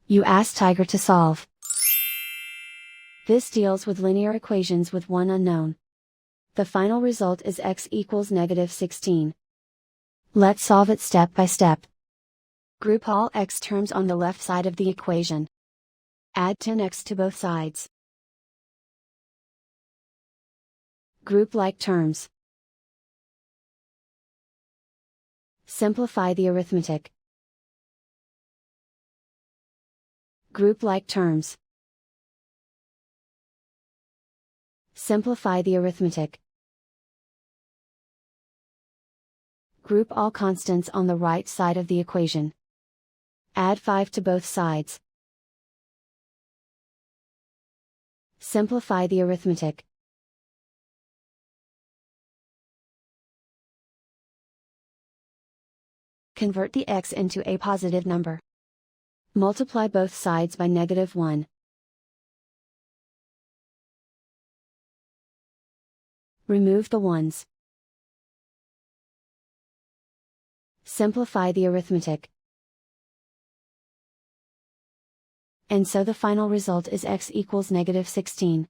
You ask Tiger to solve. This deals with linear equations with one unknown. The final result is x equals -16. Let's solve it step by step. Group all x terms on the left side of the equation. Add 10x to both sides. Group like terms. Simplify the arithmetic. Group like terms. Simplify the arithmetic. Group all constants on the right side of the equation. Add 5 to both sides. Simplify the arithmetic. Convert the x into a positive number. Multiply both sides by -1. Remove the ones. Simplify the arithmetic. And so the final result is x equals -16.